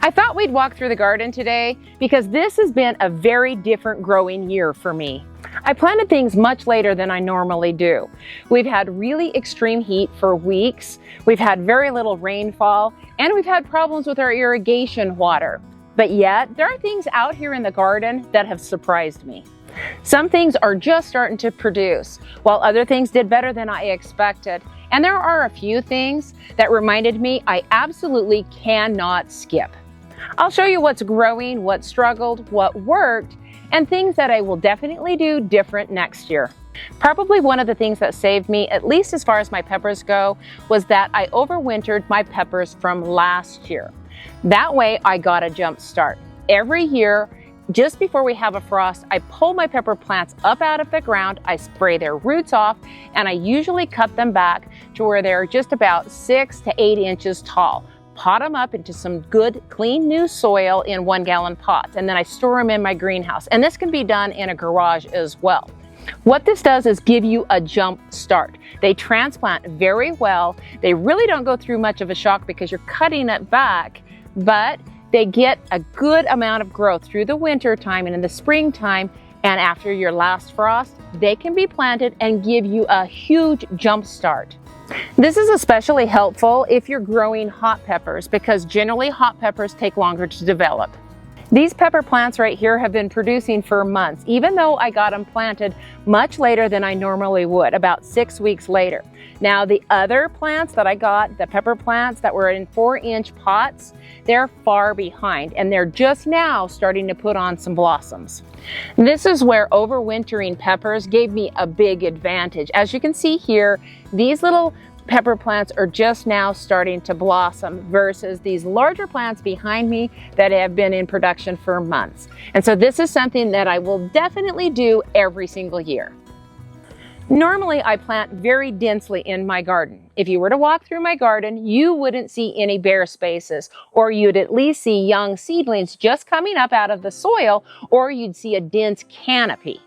I thought we'd walk through the garden today because this has been a very different growing year for me. I planted things much later than I normally do. We've had really extreme heat for weeks, we've had very little rainfall, and we've had problems with our irrigation water. But yet, there are things out here in the garden that have surprised me. Some things are just starting to produce, while other things did better than I expected. And there are a few things that reminded me I absolutely cannot skip. I'll show you what's growing, what struggled, what worked, and things that I will definitely do different next year. Probably one of the things that saved me, at least as far as my peppers go, was that I overwintered my peppers from last year. That way I got a jump start. Every year, just before we have a frost, I pull my pepper plants up out of the ground, I spray their roots off, and I usually cut them back to where they're just about 6 to 8 inches tall. Pot them up into some good, clean, new soil in 1-gallon pots, and then I store them in my greenhouse. And this can be done in a garage as well. What this does is give you a jump start. They transplant very well. They really don't go through much of a shock because you're cutting it back, but they get a good amount of growth through the winter time and in the springtime. And after your last frost, they can be planted and give you a huge jump start. This is especially helpful if you're growing hot peppers because generally hot peppers take longer to develop. These pepper plants right here have been producing for months, even though I got them planted much later than I normally would, about 6 weeks later. Now the other plants that I got, the pepper plants that were in 4-inch pots, they're far behind and they're just now starting to put on some blossoms. This is where overwintering peppers gave me a big advantage. As you can see here, these little pepper plants are just now starting to blossom versus these larger plants behind me that have been in production for months. And so this is something that I will definitely do every single year. Normally I plant very densely in my garden. If you were to walk through my garden, you wouldn't see any bare spaces, or you'd at least see young seedlings just coming up out of the soil, or you'd see a dense canopy.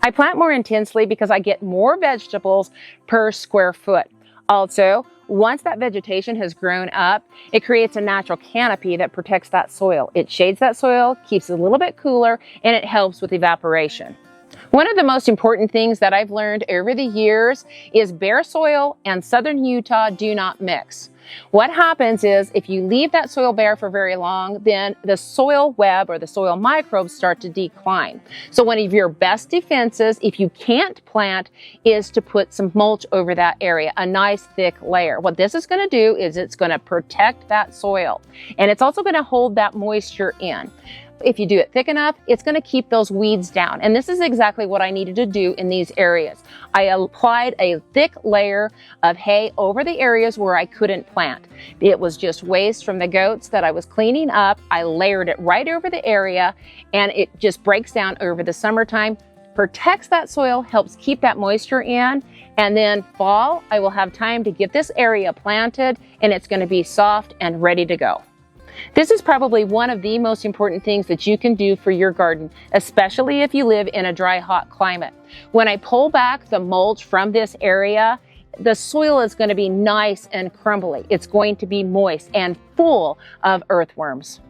I plant more intensely because I get more vegetables per square foot. Also, once that vegetation has grown up, it creates a natural canopy that protects that soil. It shades that soil, keeps it a little bit cooler, and it helps with evaporation. One of the most important things that I've learned over the years is bare soil and southern Utah do not mix. What happens is if you leave that soil bare for very long, then the soil web or the soil microbes start to decline. So one of your best defenses, if you can't plant, is to put some mulch over that area, a nice thick layer. What this is going to do is it's going to protect that soil, and it's also going to hold that moisture in. If you do it thick enough, it's going to keep those weeds down. And this is exactly what I needed to do in these areas. I applied a thick layer of hay over the areas where I couldn't plant. It was just waste from the goats that I was cleaning up. I layered it right over the area, and it just breaks down over the summertime, protects that soil, helps keep that moisture in, and then fall, I will have time to get this area planted, and it's going to be soft and ready to go. This is probably one of the most important things that you can do for your garden, especially if you live in a dry, hot climate. When I pull back the mulch from this area, the soil is going to be nice and crumbly. It's going to be moist and full of earthworms.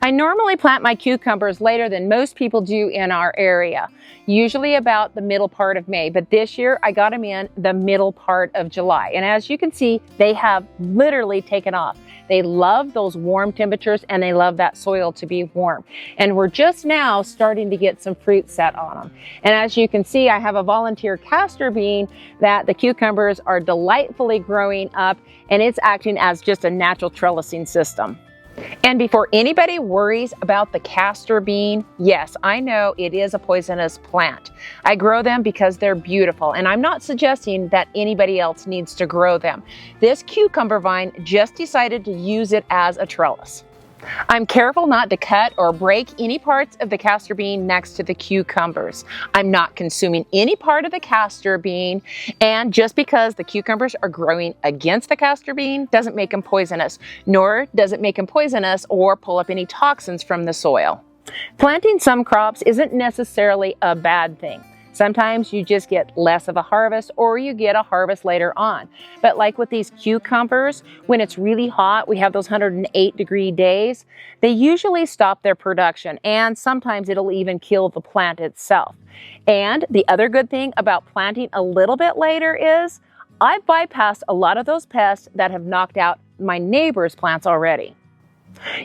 I normally plant my cucumbers later than most people do in our area, usually about the middle part of May, but this year I got them in the middle part of July. And as you can see, they have literally taken off. They love those warm temperatures and they love that soil to be warm. And we're just now starting to get some fruit set on them. And as you can see, I have a volunteer castor bean that the cucumbers are delightfully growing up, and it's acting as just a natural trellising system. And before anybody worries about the castor bean, yes, I know it is a poisonous plant. I grow them because they're beautiful, and I'm not suggesting that anybody else needs to grow them. This cucumber vine just decided to use it as a trellis. I'm careful not to cut or break any parts of the castor bean next to the cucumbers. I'm not consuming any part of the castor bean, and just because the cucumbers are growing against the castor bean doesn't make them poisonous, nor does it make them poisonous or pull up any toxins from the soil. Planting some crops isn't necessarily a bad thing. Sometimes you just get less of a harvest or you get a harvest later on. But like with these cucumbers, when it's really hot, we have those 108-degree days, they usually stop their production, and sometimes it'll even kill the plant itself. And the other good thing about planting a little bit later is I've bypassed a lot of those pests that have knocked out my neighbor's plants already.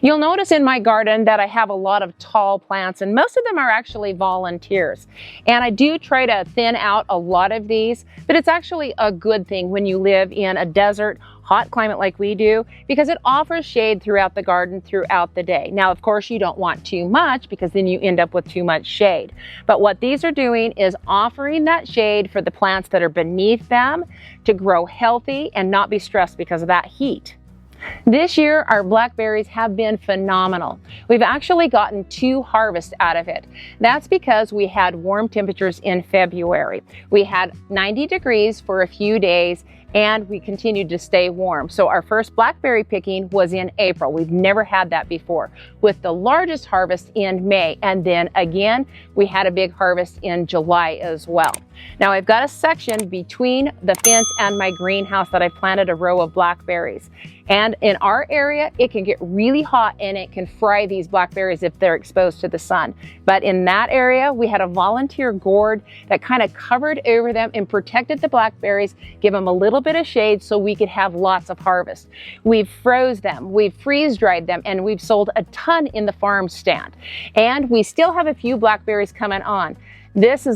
You'll notice in my garden that I have a lot of tall plants, and most of them are actually volunteers. And I do try to thin out a lot of these, but it's actually a good thing when you live in a desert, hot climate like we do, because it offers shade throughout the garden throughout the day. Now, of course, you don't want too much because then you end up with too much shade. But what these are doing is offering that shade for the plants that are beneath them to grow healthy and not be stressed because of that heat. This year, our blackberries have been phenomenal. We've actually gotten 2 harvests out of it. That's because we had warm temperatures in February. We had 90 degrees for a few days, and we continued to stay warm. So our first blackberry picking was in April. We've never had that before, with the largest harvest in May. And then again, we had a big harvest in July as well. Now I've got a section between the fence and my greenhouse that I've planted a row of blackberries. And in our area, it can get really hot and it can fry these blackberries if they're exposed to the sun. But in that area, we had a volunteer gourd that kind of covered over them and protected the blackberries, give them a little bit of shade so we could have lots of harvest. We've froze them, we've freeze dried them, and we've sold a ton in the farm stand. And we still have a few blackberries coming on. This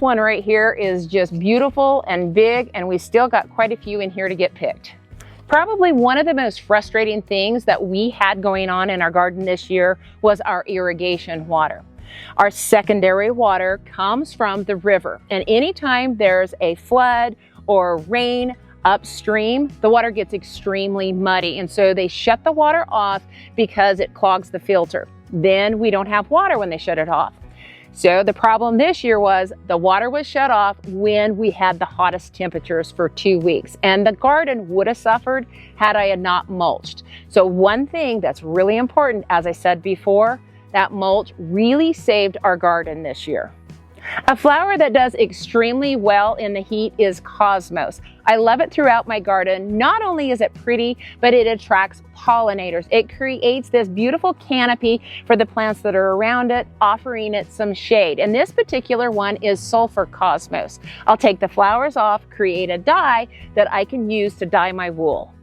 one right here is just beautiful and big, and we still got quite a few in here to get picked. Probably one of the most frustrating things that we had going on in our garden this year was our irrigation water. Our secondary water comes from the river, and anytime there's a flood or rain upstream, the water gets extremely muddy, and so they shut the water off because it clogs the filter. Then we don't have water when they shut it off. So the problem this year was the water was shut off when we had the hottest temperatures for 2 weeks, and the garden would have suffered had I had not mulched. So one thing that's really important, as I said before, that mulch really saved our garden this year. A flower that does extremely well in the heat is cosmos. I love it throughout my garden. Not only is it pretty, but it attracts pollinators. It creates this beautiful canopy for the plants that are around it, offering it some shade. And this particular one is sulfur cosmos. I'll take the flowers off, create a dye that I can use to dye my wool.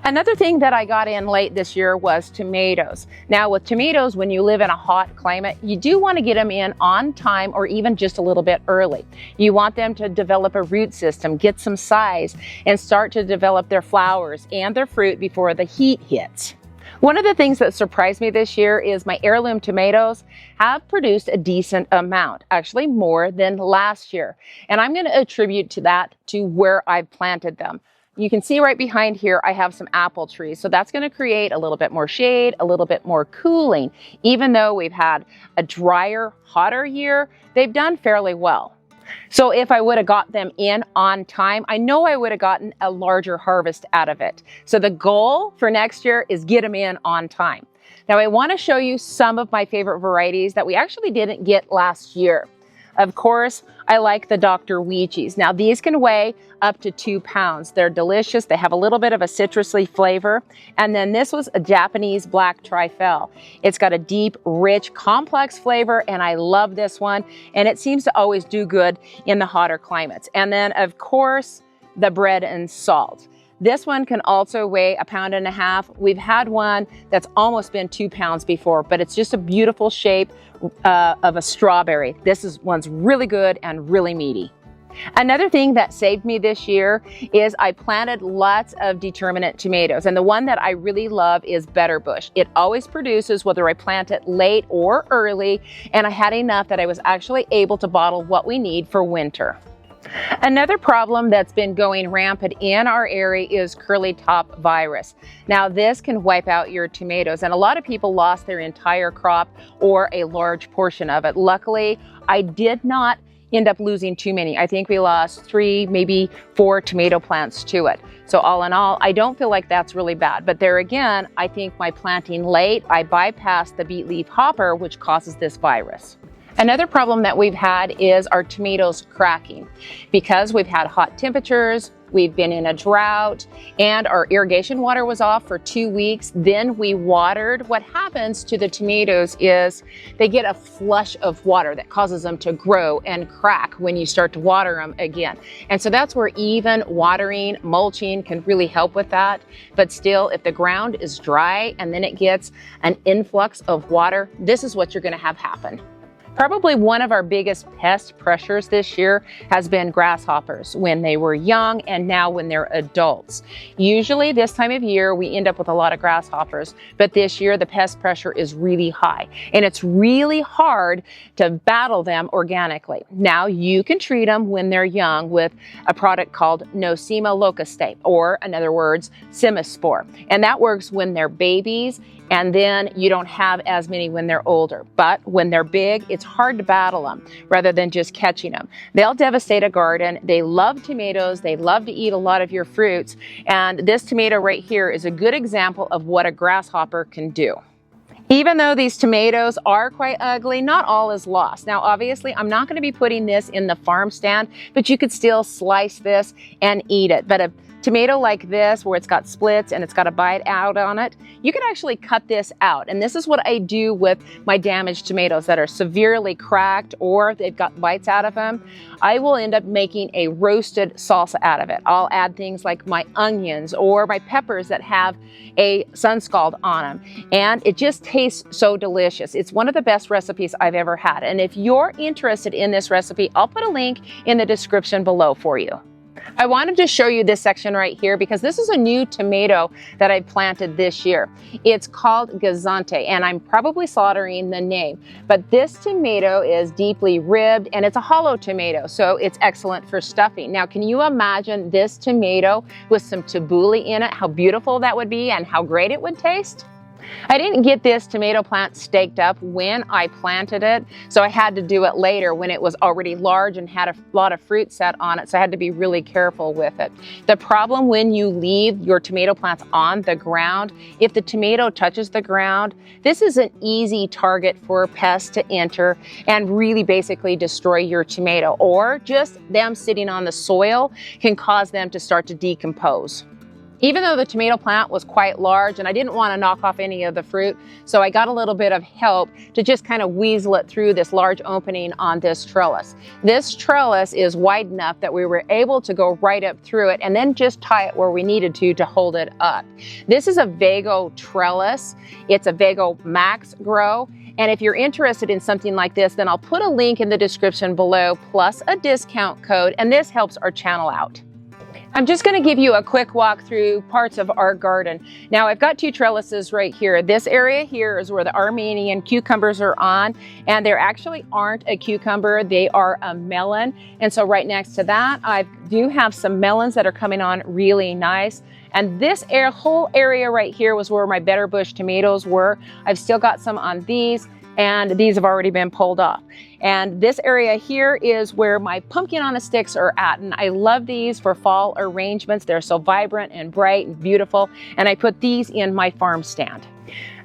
Another thing that I got in late this year was tomatoes. Now with tomatoes, when you live in a hot climate, you do want to get them in on time or even just a little bit early. You want them to develop a root system, get some size, and start to develop their flowers and their fruit before the heat hits. One of the things that surprised me this year is my heirloom tomatoes have produced a decent amount, actually more than last year. And I'm going to attribute to that to where I've planted them. You can see right behind here, I have some apple trees. So that's going to create a little bit more shade, a little bit more cooling. Even though we've had a drier, hotter year, they've done fairly well. So if I would have got them in on time, I know I would have gotten a larger harvest out of it. So the goal for next year is get them in on time. Now I want to show you some of my favorite varieties that we actually didn't get last year. Of course, I like the Dr. Weechies. Now these can weigh up to 2 pounds. They're delicious. They have a little bit of a citrusy flavor. And then this was a Japanese black trifle. It's got a deep, rich, complex flavor, and I love this one. And it seems to always do good in the hotter climates. And then of course, the bread and salt. This one can also weigh 1.5 pounds. We've had one that's almost been 2 pounds before, but it's just a beautiful shape of a strawberry. One's really good and really meaty. Another thing that saved me this year is I planted lots of determinate tomatoes, and the one that I really love is Betterbush. It always produces whether I plant it late or early, and I had enough that I was actually able to bottle what we need for winter. Another problem that's been going rampant in our area is curly top virus. Now this can wipe out your tomatoes, and a lot of people lost their entire crop or a large portion of it. Luckily, I did not end up losing too many. I think we lost 3, maybe 4 tomato plants to it. So all in all, I don't feel like that's really bad. But there again, I think my planting late, I bypassed the beet leaf hopper, which causes this virus. Another problem that we've had is our tomatoes cracking. Because we've had hot temperatures, we've been in a drought, and our irrigation water was off for 2 weeks. Then we watered. What happens to the tomatoes is they get a flush of water that causes them to grow and crack when you start to water them again. And so that's where even watering, mulching can really help with that. But still, if the ground is dry and then it gets an influx of water, this is what you're going to have happen. Probably one of our biggest pest pressures this year has been grasshoppers when they were young and now when they're adults. Usually this time of year we end up with a lot of grasshoppers, but this year the pest pressure is really high and it's really hard to battle them organically. Now you can treat them when they're young with a product called Nosema locustae, or in other words, Simispore, and that works when they're babies, and then you don't have as many when they're older. But when they're big, it's hard to battle them rather than just catching them. They'll devastate a garden. They love tomatoes. They love to eat a lot of your fruits. And this tomato right here is a good example of what a grasshopper can do. Even though these tomatoes are quite ugly, not all is lost. Now, obviously, I'm not going to be putting this in the farm stand, but you could still slice this and eat it. But a tomato like this, where it's got splits and it's got a bite out on it, you can actually cut this out. And this is what I do with my damaged tomatoes that are severely cracked or they've got bites out of them. I will end up making a roasted salsa out of it. I'll add things like my onions or my peppers that have a sun scald on them. And it just tastes so delicious. It's one of the best recipes I've ever had. And if you're interested in this recipe, I'll put a link in the description below for you. I wanted to show you this section right here because this is a new tomato that I planted this year. It's called Gazante, and I'm probably slaughtering the name, but this tomato is deeply ribbed and it's a hollow tomato, so it's excellent for stuffing. Now, can you imagine this tomato with some tabbouleh in it, how beautiful that would be and how great it would taste? I didn't get this tomato plant staked up when I planted it, so I had to do it later when it was already large and had a lot of fruit set on it, so I had to be really careful with it. The problem when you leave your tomato plants on the ground, if the tomato touches the ground, this is an easy target for pests to enter and really basically destroy your tomato, or just them sitting on the soil can cause them to start to decompose. Even though the tomato plant was quite large and I didn't want to knock off any of the fruit, so I got a little bit of help to just kind of weasel it through this large opening on this trellis. This trellis is wide enough that we were able to go right up through it and then just tie it where we needed to hold it up. This is a Vago trellis. It's a Vago Max Grow. And if you're interested in something like this, then I'll put a link in the description below plus a discount code, and this helps our channel out. I'm just going to give you a quick walk through parts of our garden. Now, I've got two trellises right here. This area here is where the Armenian cucumbers are on, and they actually aren't a cucumber, they are a melon. And so right next to that, I do have some melons that are coming on really nice. And this whole area right here was where my Better Bush tomatoes were. I've still got some on these, and these have already been pulled off. And this area here is where my pumpkin on the sticks are at, and I love these for fall arrangements. They're so vibrant and bright and beautiful, and I put these in my farm stand.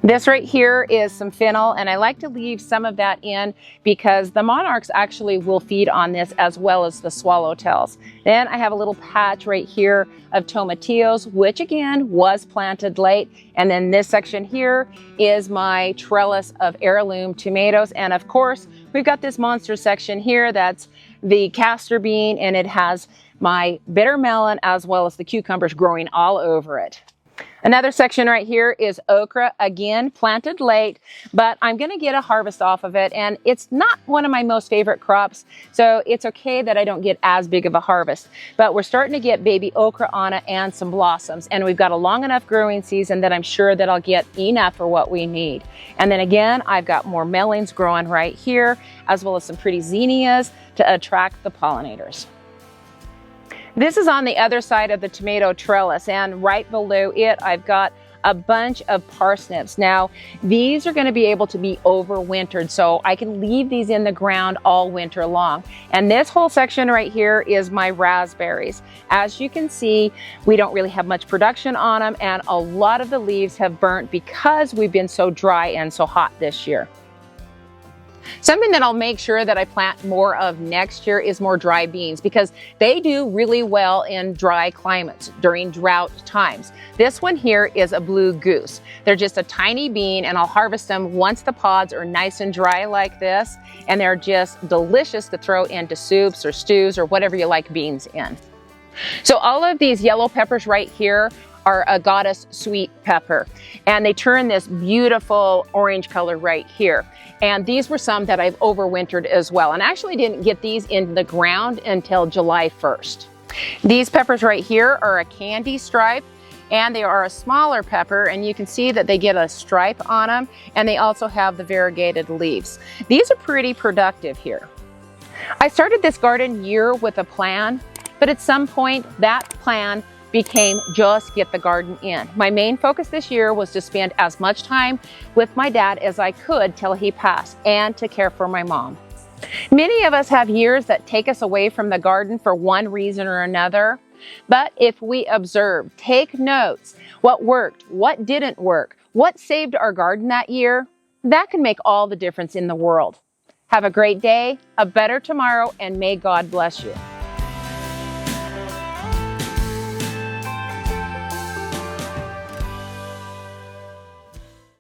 This right here is some fennel, and I like to leave some of that in because the monarchs actually will feed on this as well as the swallowtails. Then I have a little patch right here of tomatillos, which again was planted late. And then this section here is my trellis of heirloom tomatoes. And of course, we've got this monster section here that's the castor bean, and it has my bitter melon as well as the cucumbers growing all over it. Another section right here is okra, again planted late, but I'm going to get a harvest off of it, and it's not one of my most favorite crops, so it's okay that I don't get as big of a harvest. But we're starting to get baby okra on it and some blossoms, and we've got a long enough growing season that I'm sure that I'll get enough for what we need. And then again, I've got more melons growing right here, as well as some pretty zinnias to attract the pollinators. This is on the other side of the tomato trellis, and right below it I've got a bunch of parsnips. Now, these are going to be able to be overwintered, so I can leave these in the ground all winter long. And this whole section right here is my raspberries. As you can see, we don't really have much production on them, and a lot of the leaves have burnt because we've been so dry and so hot this year. Something that I'll make sure that I plant more of next year is more dry beans, because they do really well in dry climates during drought times. This one here is a blue goose. They're just a tiny bean, and I'll harvest them once the pods are nice and dry like this, and they're just delicious to throw into soups or stews or whatever you like beans in. So all of these yellow peppers right here are a goddess sweet pepper, and they turn this beautiful orange color right here. And these were some that I've overwintered as well, and I actually didn't get these in the ground until July 1st. These peppers right here are a candy stripe, and they are a smaller pepper, and you can see that they get a stripe on them, and they also have the variegated leaves. These are pretty productive here. I started this garden year with a plan, but at some point that plan became just get the garden in. My main focus this year was to spend as much time with my dad as I could till he passed, and to care for my mom. Many of us have years that take us away from the garden for one reason or another, but if we observe, take notes, what worked, what didn't work, what saved our garden that year, that can make all the difference in the world. Have a great day, a better tomorrow, and may God bless you.